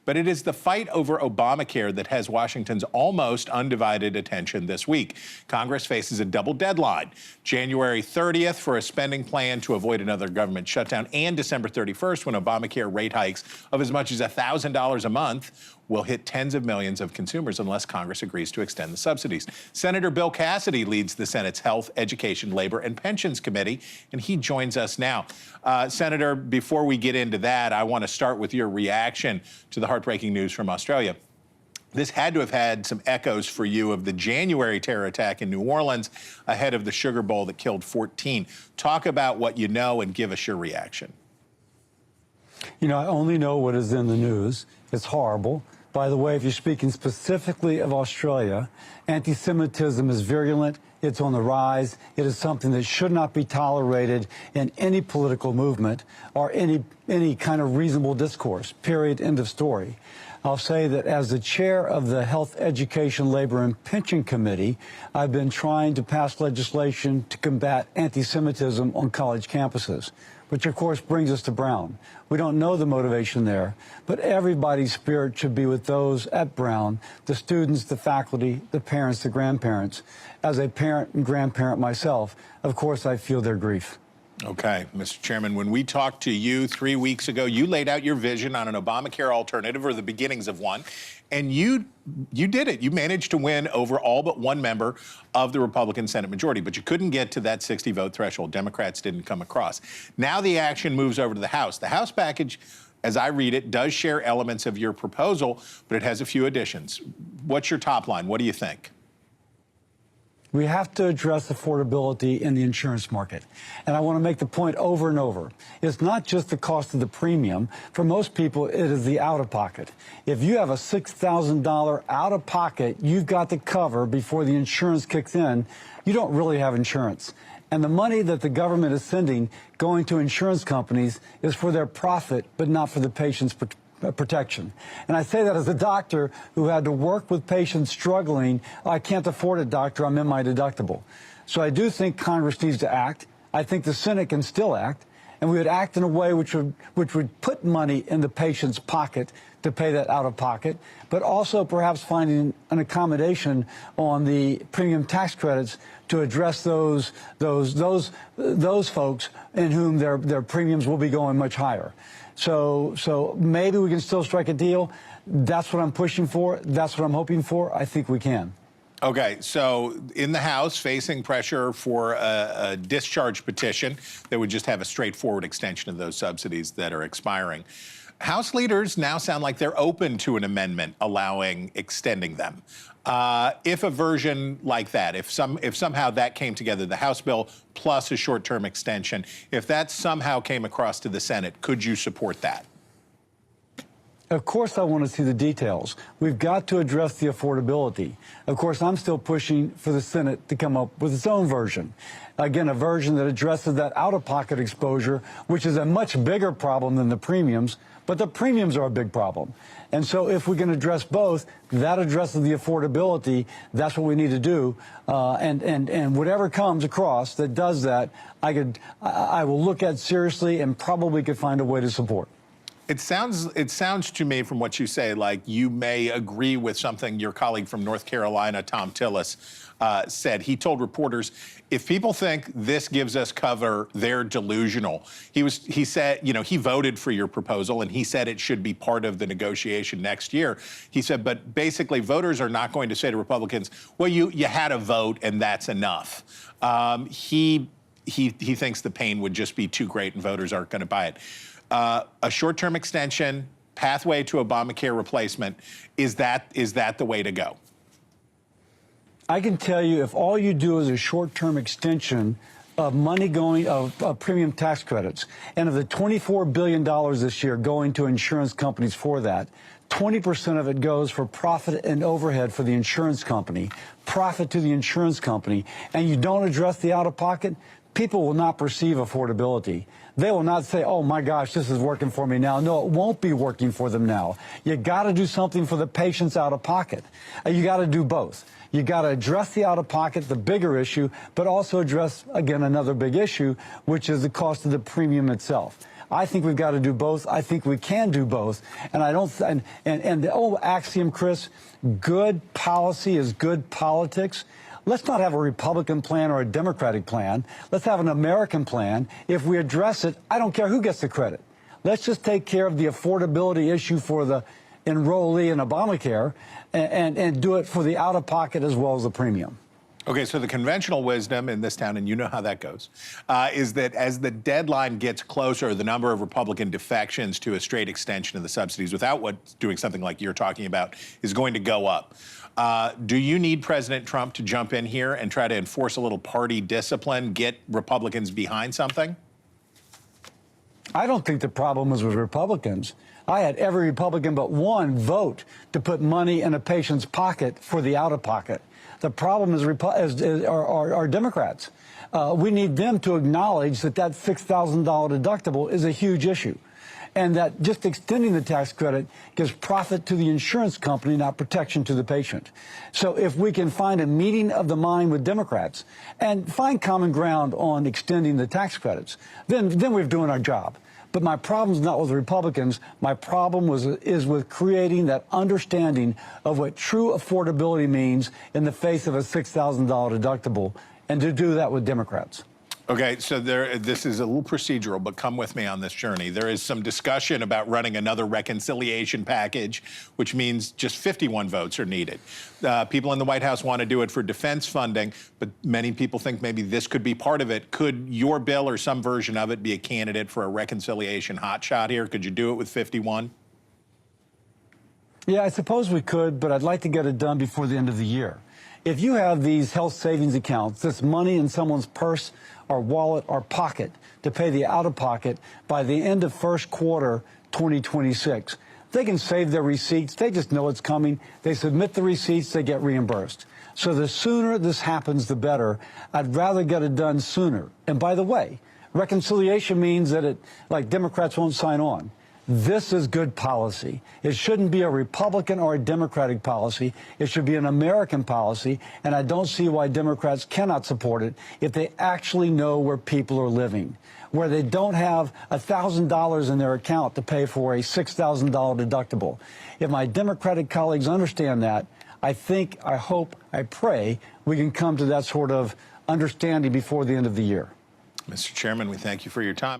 But it is the fight over Obamacare that has Washington's almost undivided attention this week. Congress faces a double deadline, January 30th for a spending plan to avoid another government shutdown, and December 31st when Obamacare rate hikes of as much as $1,000 a month will hit tens of millions of consumers unless Congress agrees to extend the subsidies. Senator Bill Cassidy leads the Senate's Health, Education, Labor, and Pensions Committee, and he joins us now. Senator, before we get into that, I want to start with your reaction to the heartbreaking news from Australia. This had to have had some echoes for you of the January terror attack in New Orleans ahead of the Sugar Bowl that killed 14. Talk about what you know and give us your reaction. You know, I only know what is in the news. It's horrible. By the way, if you're speaking specifically of Australia, anti-Semitism is virulent. It's on the rise. It is something that should not be tolerated in any political movement or any kind of reasonable discourse, period, end of story. I'll say that as the chair of the Health, Education, Labor, and Pension Committee, I've been trying to pass legislation to combat anti-Semitism on college campuses, which of course brings us to Brown. We don't know the motivation there, but everybody's spirit should be with those at Brown, the students, the faculty, the parents, the grandparents. As a parent and grandparent myself, of course I feel their grief. Okay, Mr. Chairman, when we talked to you 3 weeks ago, you laid out your vision on an Obamacare alternative, or the beginnings of one, and you did it. You managed to win over all but one member of the Republican Senate majority, but you couldn't get to that 60-vote threshold. Democrats didn't come across. Now the action moves over to the House. The House package, as I read it, does share elements of your proposal, but it has a few additions. What's your top line? What do you think? We have to address affordability in the insurance market. And I want to make the point over and over. It's not just the cost of the premium. For most people, it is the out-of-pocket. If you have a $6,000 out-of-pocket you've got to cover before the insurance kicks in, you don't really have insurance. And the money that the government is sending going to insurance companies is for their profit, but not for the patient's protection. And I say that as a doctor who had to work with patients struggling. I can't afford it, doctor. I'm in my deductible. So I do think Congress needs to act. I think the Senate can still act. And we would act in a way which would put money in the patient's pocket to pay that out of pocket, but also perhaps finding an accommodation on the premium tax credits to address those folks in whom their premiums will be going much higher. So maybe we can still strike a deal. That's what I'm pushing for. That's what I'm hoping for. I think we can. Okay, so in the House, facing pressure for a discharge petition that would just have a straightforward extension of those subsidies that are expiring. House leaders now sound like they're open to an amendment allowing extending them. If a version like that, if somehow that came together, the House bill plus a short-term extension, if that somehow came across to the Senate, could you support that? Of course I want to see the details. We've got to address the affordability. Of course, I'm still pushing for the Senate to come up with its own version. Again, a version that addresses that out-of-pocket exposure, which is a much bigger problem than the premiums, but the premiums are a big problem. And so if we can address both, that addresses the affordability. That's what we need to do. And whatever comes across that does that, I will look at seriously and probably could find a way to support. It sounds to me from what you say like you may agree with something your colleague from North Carolina, Tom Tillis, said. He told reporters, if people think this gives us cover, they're delusional. He said, you know, he voted for your proposal and he said it should be part of the negotiation next year. He said, but basically voters are not going to say to Republicans, well, you had a vote and that's enough. He thinks the pain would just be too great and voters aren't going to buy it. A short-term extension, pathway to Obamacare replacement, is that the way to go? I can tell you if all you do is a short-term extension of money going of premium tax credits, and of the $24 billion this year going to insurance companies for that, 20% of it goes for profit and overhead for the insurance company, profit to the insurance company, and you don't address the out-of-pocket, people will not perceive affordability. They will not say, oh my gosh, this is working for me now. No, it won't be working for them now. You got to do something for the patients out of pocket. You got to do both. You got to address the out of pocket, the bigger issue, but also address, again, another big issue, which is the cost of the premium itself. I think we've got to do both. I think we can do both. And I don't, and the old axiom, Chris, good policy is good politics. Let's not have a Republican plan or a Democratic plan. Let's have an American plan. If we address it, I don't care who gets the credit. Let's just take care of the affordability issue for the enrollee in Obamacare and do it for the out-of-pocket as well as the premium. Okay, so the conventional wisdom in this town, and you know how that goes, is that as the deadline gets closer, the number of Republican defections to a straight extension of the subsidies without doing something like you're talking about is going to go up. Do you need President Trump to jump in here and try to enforce a little party discipline, get Republicans behind something? I don't think the problem was with Republicans. I had every Republican but one vote to put money in a patient's pocket for the out-of-pocket. The problem are Democrats. We need them to acknowledge that that $6,000 deductible is a huge issue, and that just extending the tax credit gives profit to the insurance company, not protection to the patient. So if we can find a meeting of the mind with Democrats and find common ground on extending the tax credits, then we're doing our job. But my problem's not with Republicans. My problem is with creating that understanding of what true affordability means in the face of a $6,000 deductible, and to do that with Democrats. Okay, so this is a little procedural, but come with me on this journey. There is some discussion about running another reconciliation package, which means just 51 votes are needed. People in the White House want to do it for defense funding, but many people think maybe this could be part of it. Could your bill or some version of it be a candidate for a reconciliation hotshot here? Could you do it with 51? Yeah, I suppose we could, but I'd like to get it done before the end of the year. If you have these health savings accounts, this money in someone's purse or wallet or pocket to pay the out-of-pocket by the end of first quarter 2026, they can save their receipts. They just know it's coming. They submit the receipts. They get reimbursed. So the sooner this happens, the better. I'd rather get it done sooner. And by the way, reconciliation means that like Democrats won't sign on. This is good policy. It shouldn't be a Republican or a Democratic policy. It should be an American policy, and I don't see why Democrats cannot support it if they actually know where people are living, where they don't have $1,000 in their account to pay for a $6,000 deductible. If my Democratic colleagues understand that, I think, I hope, I pray we can come to that sort of understanding before the end of the year. Mr. Chairman, we thank you for your time.